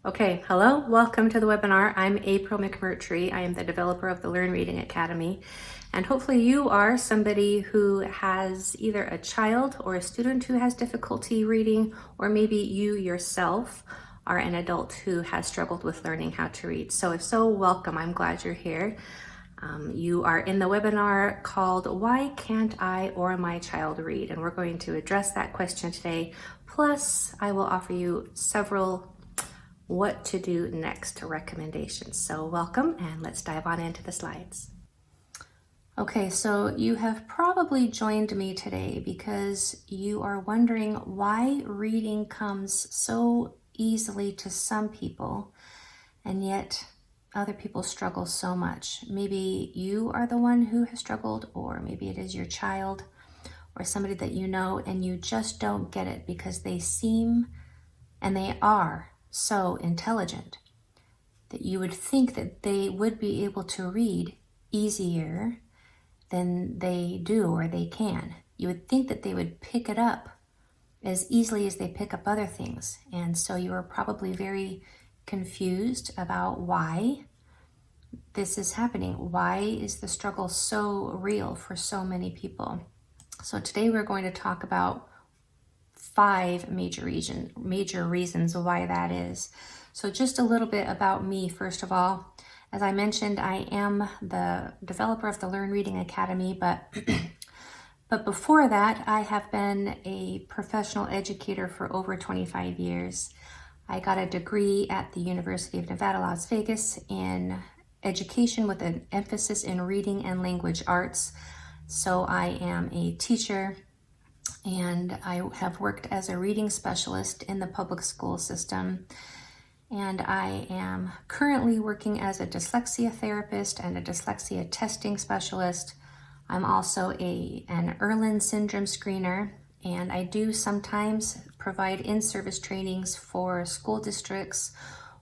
Okay, hello, welcome to the webinar. I'm April McMurtry. I am the developer of the Learn Reading Academy, and hopefully you are somebody who has either a child or a student who has difficulty reading, or maybe you yourself are an adult who has struggled with learning how to read. So if so, welcome. I'm glad you're here. You are in the webinar called Why Can't I or My Child Read? And we're going to address that question today. Plus, I will offer you several what to do next recommendations. So welcome, and let's dive on into the slides. Okay, so you have probably joined me today because you are wondering why reading comes so easily to some people and yet other people struggle so much. Maybe you are the one who has struggled, or maybe it is your child or somebody that you know, and you just don't get it because they seem and they are so intelligent that you would think that they would be able to read easier than they do or they can. You would think that they would pick it up as easily as they pick up other things. And so you are probably very confused about why this is happening. Why is the struggle so real for so many people? So today we're going to talk about 5 major reasons why that is. So just a little bit about me, first of all. As I mentioned, I am the developer of the Learn Reading Academy, but before that, I have been a professional educator for over 25 years. I got a degree at the University of Nevada, Las Vegas in education with an emphasis in reading and language arts. So I am a teacher, and I have worked as a reading specialist in the public school system. And I am currently working as a dyslexia therapist and a dyslexia testing specialist. I'm also an Erlin syndrome screener, and I do sometimes provide in-service trainings for school districts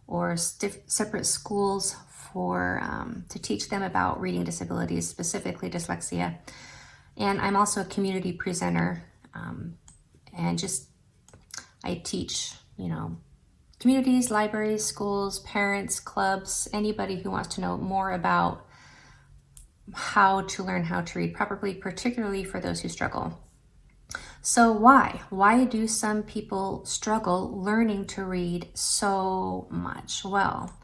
or separate schools to teach them about reading disabilities, specifically dyslexia. And I'm also a community presenter. I teach, communities, libraries, schools, parents, clubs, anybody who wants to know more about how to learn how to read properly, particularly for those who struggle. So why? Why do some people struggle learning to read so much? Well,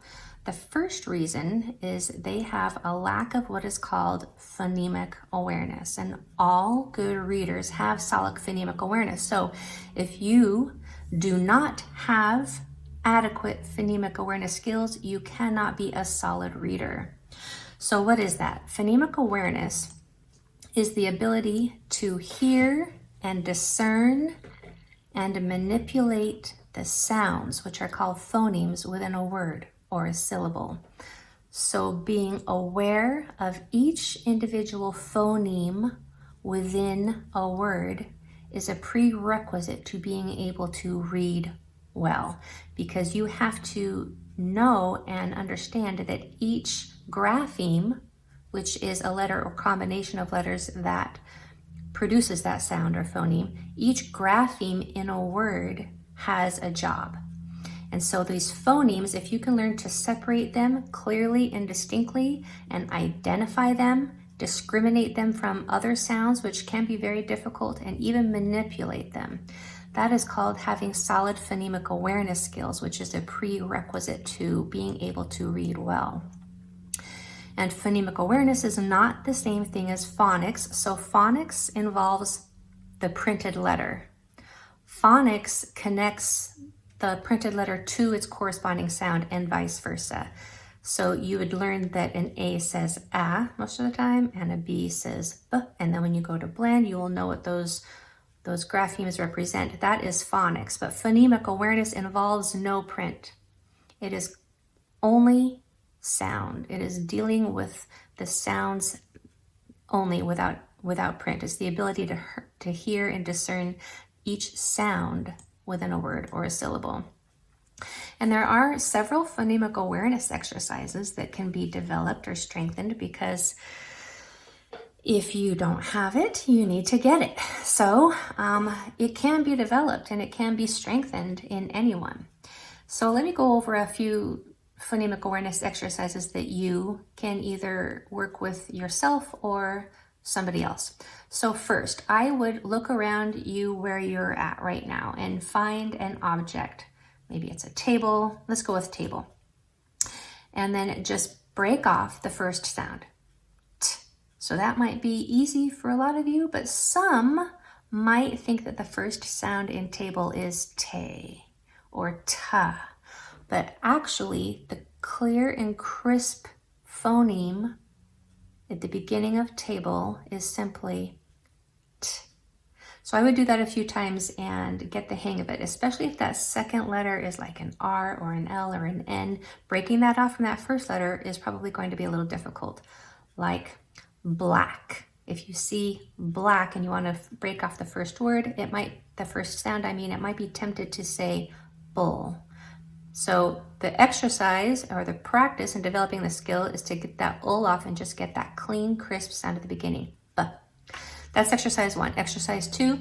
the first reason is they have a lack of what is called phonemic awareness, and all good readers have solid phonemic awareness. So if you do not have adequate phonemic awareness skills, you cannot be a solid reader. So what is that? Phonemic awareness is the ability to hear and discern and manipulate the sounds, which are called phonemes, within a word or a syllable. So being aware of each individual phoneme within a word is a prerequisite to being able to read well, because you have to know and understand that each grapheme, which is a letter or combination of letters that produces that sound or phoneme, each grapheme in a word has a job. And so these phonemes, if you can learn to separate them clearly and distinctly and identify them, discriminate them from other sounds, which can be very difficult, and even manipulate them, that is called having solid phonemic awareness skills, which is a prerequisite to being able to read well. And phonemic awareness is not the same thing as phonics. So phonics involves the printed letter. Phonics connects the printed letter to its corresponding sound and vice versa. So you would learn that an A says A most of the time and a B says B, and then when you go to blend, you will know what those graphemes represent. That is phonics, but phonemic awareness involves no print. It is only sound. It is dealing with the sounds only without print. It's the ability to hear and discern each sound within a word or a syllable. And there are several phonemic awareness exercises that can be developed or strengthened, because if you don't have it, you need to get it. So it can be developed and it can be strengthened in anyone. So let me go over a few phonemic awareness exercises that you can either work with yourself or somebody else. So first, I would look around you where you're at right now and find an object. Maybe it's a table. Let's go with table. And then just break off the first sound. T. So that might be easy for a lot of you, but some might think that the first sound in table is te or ta. But actually, the clear and crisp phoneme at the beginning of table is simply t. So I would do that a few times and get the hang of it, especially if that second letter is like an R or an L or an N. Breaking that off from that first letter is probably going to be a little difficult. Like black. If you see black and you want to break off the first word, the first sound, it might be tempted to say bull. So the exercise or the practice in developing the skill is to get that ul off and just get that clean, crisp sound at the beginning. But that's exercise 1. Exercise 2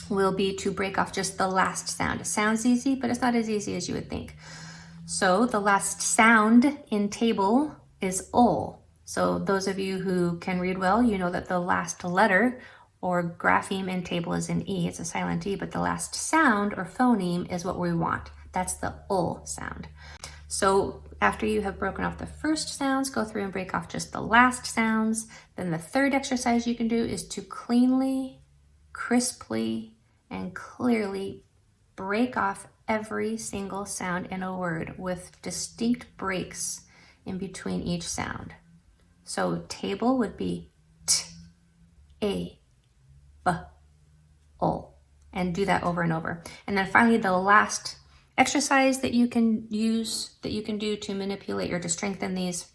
will be to break off just the last sound. It sounds easy, but it's not as easy as you would think. So the last sound in table is ul. So those of you who can read well, you know that the last letter or grapheme in table is an E. It's a silent E, but the last sound or phoneme is what we want. That's the ul sound. So after you have broken off the first sounds, go through and break off just the last sounds. Then the third exercise you can do is to cleanly, crisply, and clearly break off every single sound in a word with distinct breaks in between each sound. So table would be t, a, b, ul, and do that over and over. And then finally, the last exercise that you can use, that you can do to manipulate or to strengthen these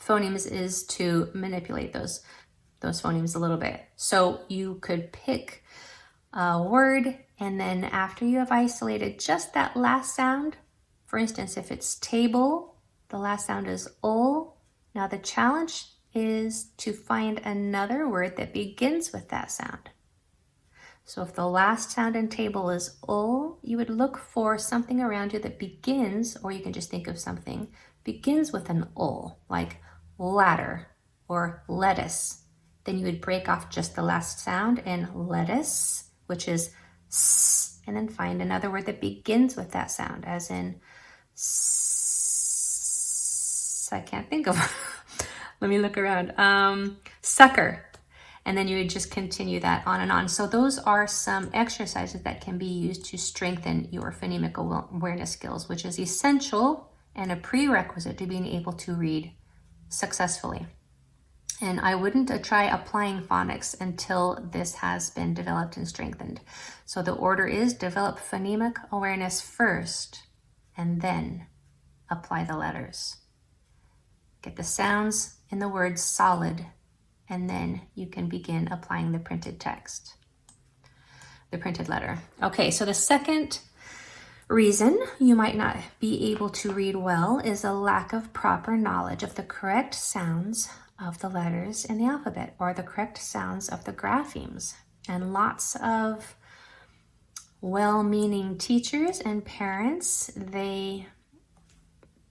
phonemes is to manipulate those phonemes a little bit. So you could pick a word, and then after you have isolated just that last sound, for instance, if it's table, the last sound is ul. Now the challenge is to find another word that begins with that sound. So if the last sound in table is ul, you would look for something around you that begins, or you can just think of something, begins with an ul, like ladder or lettuce. Then you would break off just the last sound in lettuce, which is s, and then find another word that begins with that sound, as in I can't think of. Let me look around. Sucker. And then you would just continue that on and on. So those are some exercises that can be used to strengthen your phonemic awareness skills, which is essential and a prerequisite to being able to read successfully. And I wouldn't try applying phonics until this has been developed and strengthened. So the order is develop phonemic awareness first, and then apply the letters. Get the sounds in the words solid, and then you can begin applying the printed text, the printed letter. Okay, so the second reason you might not be able to read well is a lack of proper knowledge of the correct sounds of the letters in the alphabet, or the correct sounds of the graphemes. And lots of well-meaning teachers and parents, they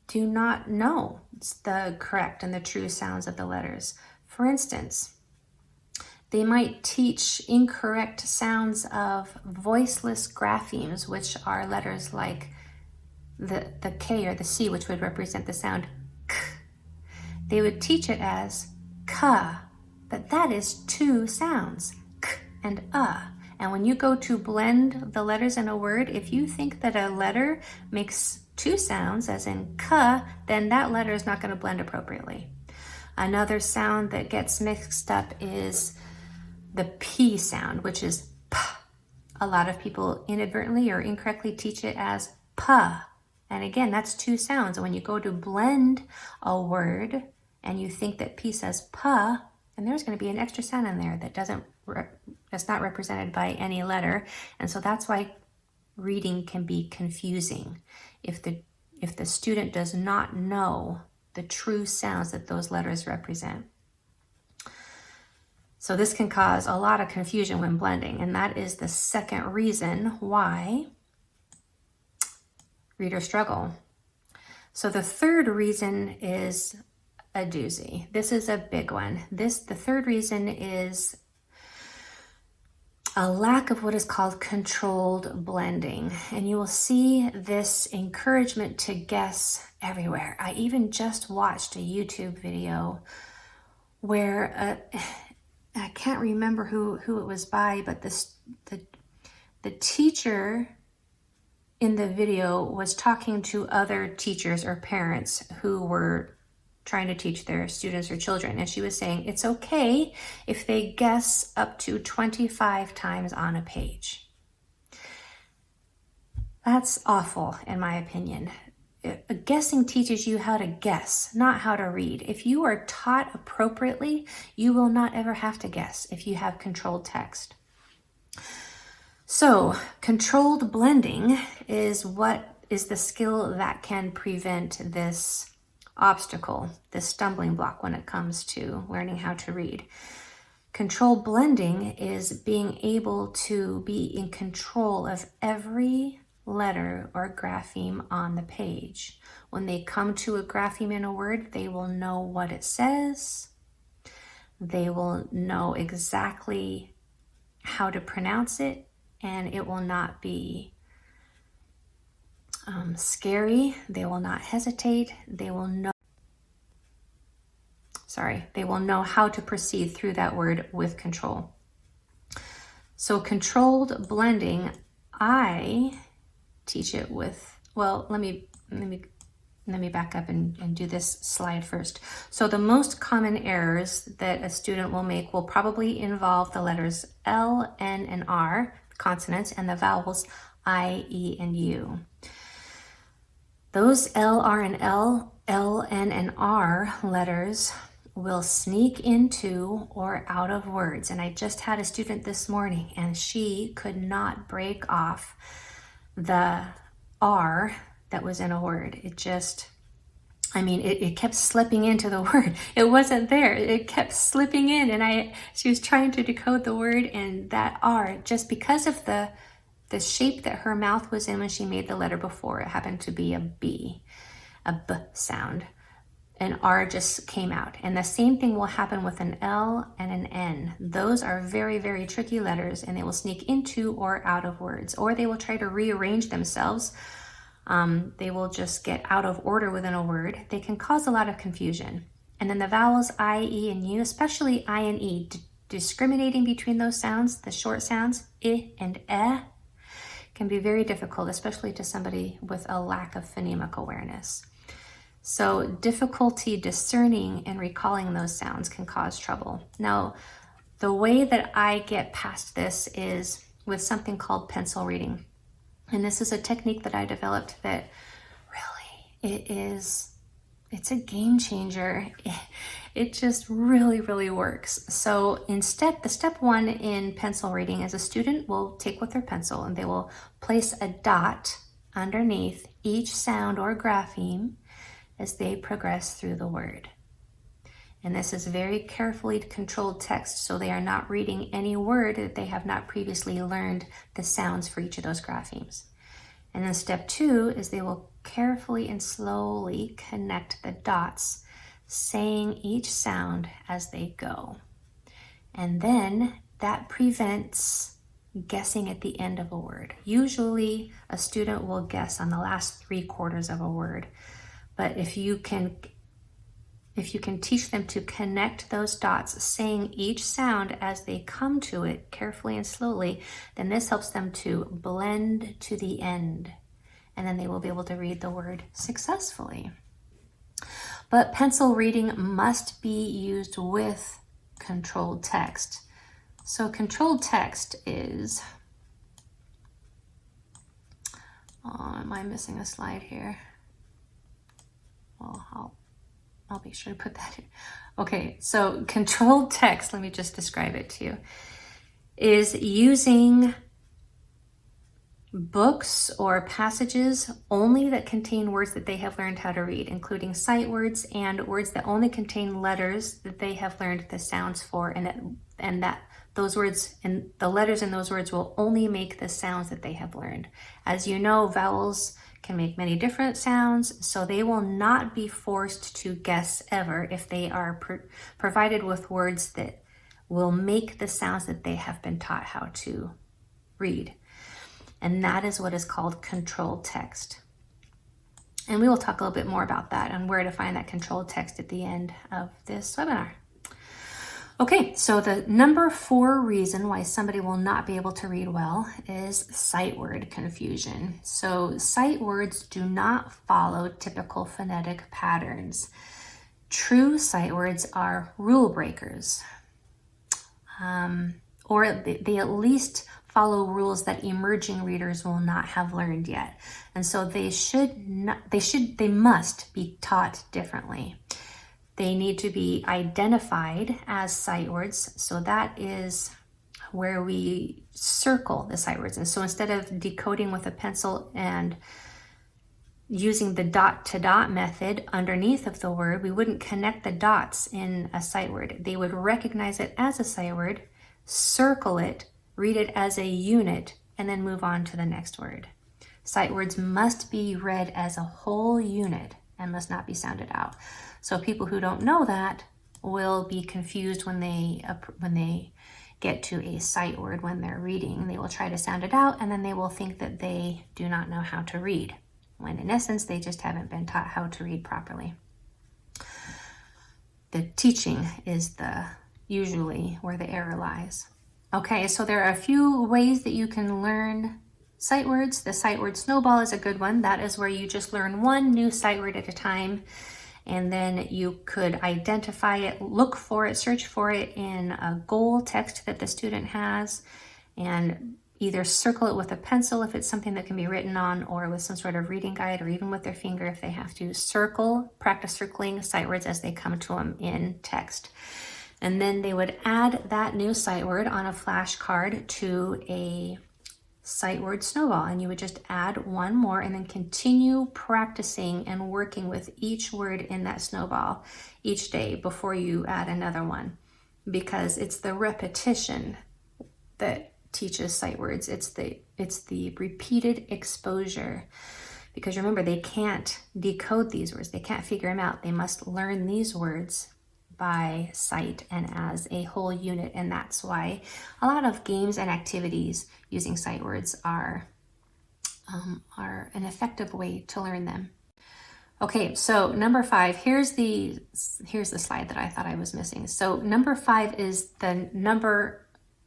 do not know the correct and the true sounds of the letters. For instance, they might teach incorrect sounds of voiceless graphemes, which are letters like the K or the C, which would represent the sound K. They would teach it as ka, but that is two sounds, K and And when you go to blend the letters in a word, if you think that a letter makes two sounds, as in ka, then that letter is not going to blend appropriately. Another sound that gets mixed up is the P sound, which is p. A lot of people inadvertently or incorrectly teach it as pa. And again, that's two sounds. And when you go to blend a word and you think that P says pa, and there's going to be an extra sound in there that's not represented by any letter. And so that's why reading can be confusing if the student does not know the true sounds that those letters represent. So this can cause a lot of confusion when blending, and that is the second reason why reader struggle. So the third reason is a doozy. This is a big one. The third reason is a lack of what is called controlled blending. And you will see this encouragement to guess everywhere. I even just watched a YouTube video where I can't remember who it was by, but the teacher in the video was talking to other teachers or parents who were trying to teach their students or children. And she was saying, it's okay if they guess up to 25 times on a page. That's awful, in my opinion. Guessing teaches you how to guess, not how to read. If you are taught appropriately, you will not ever have to guess if you have controlled text. So, controlled blending is the skill that can prevent this obstacle, this stumbling block when it comes to learning how to read. Controlled blending is being able to be in control of every letter or grapheme on the page. When they come to a grapheme in a word, they will know what it says. They will know exactly how to pronounce it, and it will not be scary. They will not hesitate. They will know how to proceed through that word with control. So controlled blending, I teach it with, well, let me back up and do this slide first. So the most common errors that a student will make will probably involve the letters L, N, and R, consonants, and the vowels I, E, and U. Those L, R, and L, N, and R letters will sneak into or out of words. And I just had a student this morning, and she could not break off the R that was in a word. It kept slipping into the word. It wasn't there. It kept slipping in, and she was trying to decode the word, and that R, just because of the shape that her mouth was in when she made the letter before, it happened to be a B sound. An R just came out. And the same thing will happen with an L and an N. Those are very, very tricky letters, and they will sneak into or out of words, or they will try to rearrange themselves. They will just get out of order within a word. They can cause a lot of confusion. And then the vowels I, E, and U, especially I and E, discriminating between those sounds, the short sounds, I and E, can be very difficult, especially to somebody with a lack of phonemic awareness. So difficulty discerning and recalling those sounds can cause trouble. Now, the way that I get past this is with something called pencil reading. And this is a technique that I developed that really, it's a game changer. It just really, really works. So the step one in pencil reading is a student will take with their pencil and they will place a dot underneath each sound or grapheme as they progress through the word. And this is very carefully controlled text, so they are not reading any word that they have not previously learned the sounds for each of those graphemes. And then step two is they will carefully and slowly connect the dots, saying each sound as they go. And then that prevents guessing at the end of a word. Usually a student will guess on the last 3/4 of a word. But if you can teach them to connect those dots, saying each sound as they come to it carefully and slowly, then this helps them to blend to the end. And then they will be able to read the word successfully. But pencil reading must be used with controlled text. So controlled text is, am I missing a slide here? Well, I'll be sure to put that in. Okay, so controlled text, let me just describe it to you, is using books or passages only that contain words that they have learned how to read, including sight words and words that only contain letters that they have learned the sounds for, and that those words and the letters in those words will only make the sounds that they have learned. As you know, vowels can make many different sounds, so they will not be forced to guess ever if they are provided with words that will make the sounds that they have been taught how to read. And that is what is called controlled text. And we will talk a little bit more about that and where to find that controlled text at the end of this webinar. Okay, so the number 4 reason why somebody will not be able to read well is sight word confusion. So sight words do not follow typical phonetic patterns. True sight words are rule breakers, or they at least follow rules that emerging readers will not have learned yet. And so they must be taught differently. They need to be identified as sight words. So that is where we circle the sight words. And so instead of decoding with a pencil and using the dot to dot method underneath of the word, we wouldn't connect the dots in a sight word. They would recognize it as a sight word, circle it, read it as a unit, and then move on to the next word. Sight words must be read as a whole unit and must not be sounded out. So people who don't know that will be confused when they get to a sight word when they're reading. They will try to sound it out, and then they will think that they do not know how to read, when in essence they just haven't been taught how to read properly. The teaching is usually where the error lies. Okay, so there are a few ways that you can learn sight words. The sight word snowball is a good one. That is where you just learn one new sight word at a time, and then you could identify it, look for it, search for it in a goal text that the student has, and either circle it with a pencil if it's something that can be written on, or with some sort of reading guide, or even with their finger if they have to. Practice circling sight words as they come to them in text. And then they would add that new sight word on a flashcard to a sight word snowball, and you would just add one more and then continue practicing and working with each word in that snowball each day before you add another one, because it's the repetition that teaches sight words. It's the repeated exposure, because remember, they can't decode these words, they can't figure them out. They must learn these words by sight and as a whole unit. And that's why a lot of games and activities using sight words are an effective way to learn them. Okay, so number 5, here's the slide that I thought I was missing. So number 5 is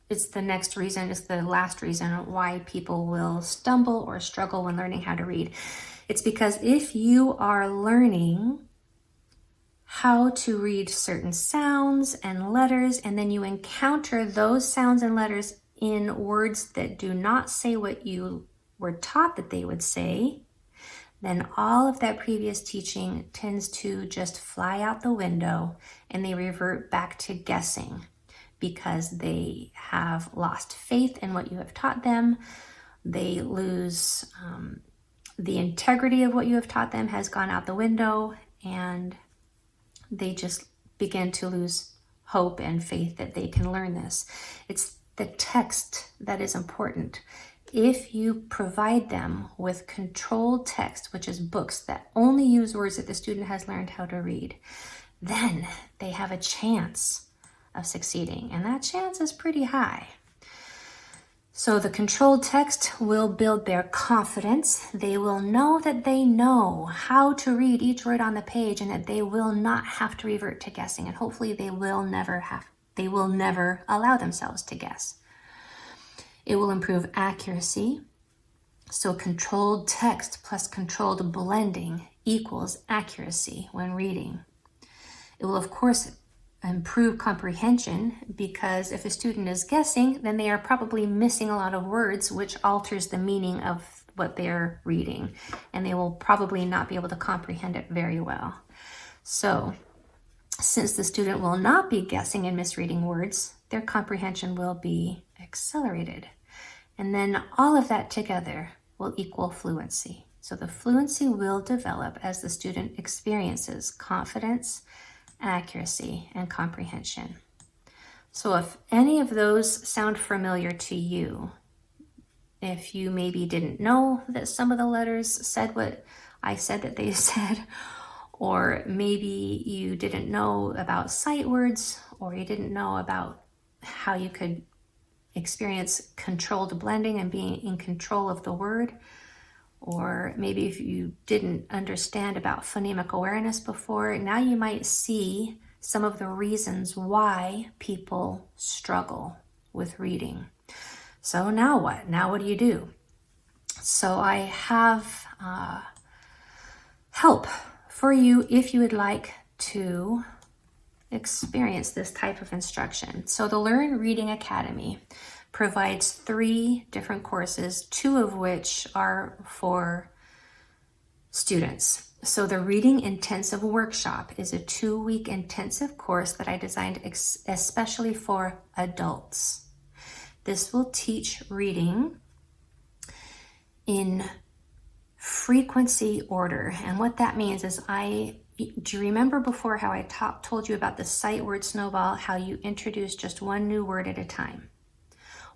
it's the next reason, it's the last reason why people will stumble or struggle when learning how to read. It's because if you are learning how to read certain sounds and letters, and then you encounter those sounds and letters in words that do not say what you were taught that they would say, then all of that previous teaching tends to just fly out the window, and they revert back to guessing because they have lost faith in what you have taught them. They lose the integrity of what you have taught them has gone out the window, and they just begin to lose hope and faith that they can learn this. It's the text that is important. If you provide them with controlled text, which is books that only use words that the student has learned how to read, then they have a chance of succeeding, and that chance is pretty high. So the controlled text will build their confidence. They will know that they know how to read each word on the page, and that they will not have to revert to guessing. And hopefully they will never allow themselves to guess. It will improve accuracy. So controlled text plus controlled blending equals accuracy when reading. It will, of course, improve comprehension, because if a student is guessing, then they are probably missing a lot of words, which alters the meaning of what they're reading, and they will probably not be able to comprehend it very well. So since the student will not be guessing and misreading words, their comprehension will be accelerated. And then all of that together will equal fluency. So the fluency will develop as the student experiences confidence, accuracy, and comprehension. So if any of those sound familiar to you, if you maybe didn't know that some of the letters said what I said that they said, or maybe you didn't know about sight words, or you didn't know about how you could experience controlled blending and being in control of the word, or maybe if you didn't understand about phonemic awareness before, now you might see some of the reasons why people struggle with reading. So now what? Now what do you do? So I have help for you if you would like to experience this type of instruction. So the Learn Reading Academy provides 3 different courses, 2 of which are for students. So the Reading Intensive Workshop is a 2-week intensive course that I designed especially for adults. This will teach reading in frequency order. And what that means is do you remember before how I told you about the sight word snowball, how you introduce just one new word at a time?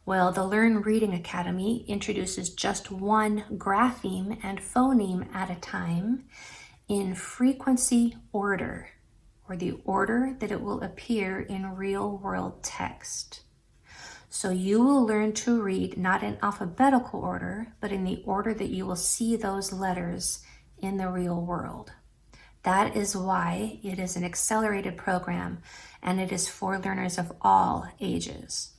Well, the Learn Reading Academy introduces just one grapheme and phoneme at a time in frequency order, or the order that it will appear in real world text. So you will learn to read not in alphabetical order, but in the order that you will see those letters in the real world. That is why it is an accelerated program, and it is for learners of all ages.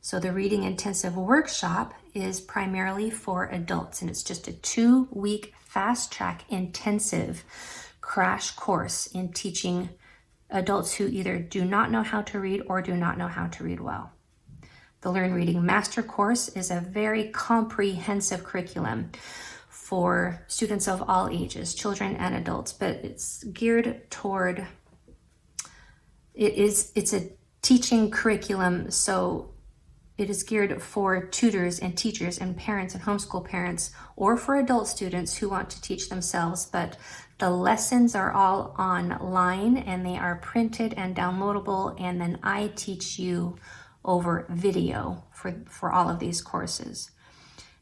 So the Reading Intensive Workshop is primarily for adults, and it's just a 2-week fast-track intensive crash course in teaching adults who either do not know how to read or do not know how to read well. The Learn Reading Master Course is a very comprehensive curriculum for students of all ages, children and adults, but it's geared toward, it's a teaching curriculum, so it is geared for tutors and teachers and parents and homeschool parents, or for adult students who want to teach themselves, but the lessons are all online and they are printed and downloadable, and then I teach you over video for all of these courses.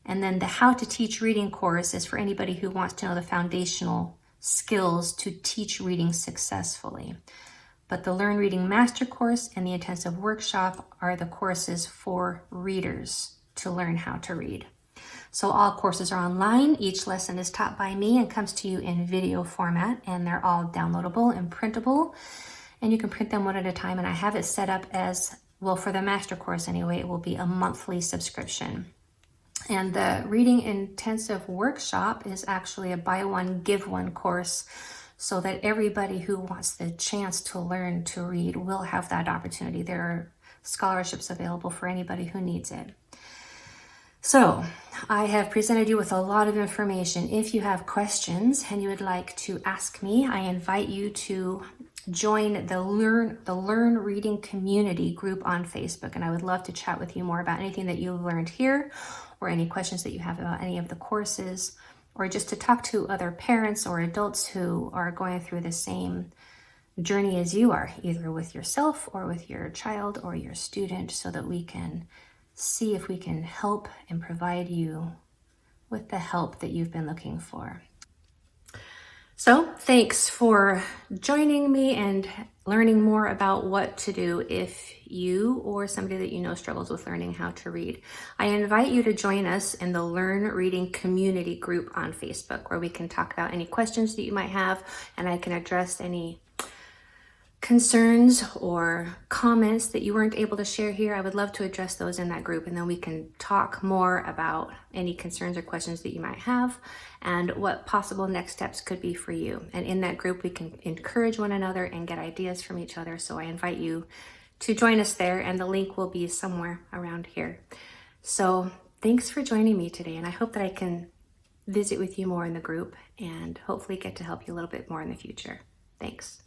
And then the How to Teach Reading course is for anybody who wants to know the foundational skills to teach reading successfully. But the Learn Reading Master Course and the Intensive Workshop are the courses for readers to learn how to read. So all courses are online. Each lesson is taught by me and comes to you in video format, and they're all downloadable and printable. And you can print them one at a time, and I have it set up as, well, for the master course anyway, it will be a monthly subscription. And the Reading Intensive Workshop is actually a buy one, give one course, so that everybody who wants the chance to learn to read will have that opportunity. There are scholarships available for anybody who needs it. So I have presented you with a lot of information. If you have questions and you would like to ask me, I invite you to join the Learn Reading community group on Facebook, and I would love to chat with you more about anything that you've learned here, or any questions that you have about any of the courses, or just to talk to other parents or adults who are going through the same journey as you are, either with yourself or with your child or your student, so that we can see if we can help and provide you with the help that you've been looking for. So thanks for joining me and learning more about what to do if you or somebody that you know struggles with learning how to read. I invite you to join us in the Learn Reading community group on Facebook, where we can talk about any questions that you might have, and I can address any concerns or comments that you weren't able to share here. I would love to address those in that group, and then we can talk more about any concerns or questions that you might have and what possible next steps could be for you. And in that group, we can encourage one another and get ideas from each other. So I invite you to join us there, and the link will be somewhere around here. So thanks for joining me today, and I hope that I can visit with you more in the group and hopefully get to help you a little bit more in the future. Thanks.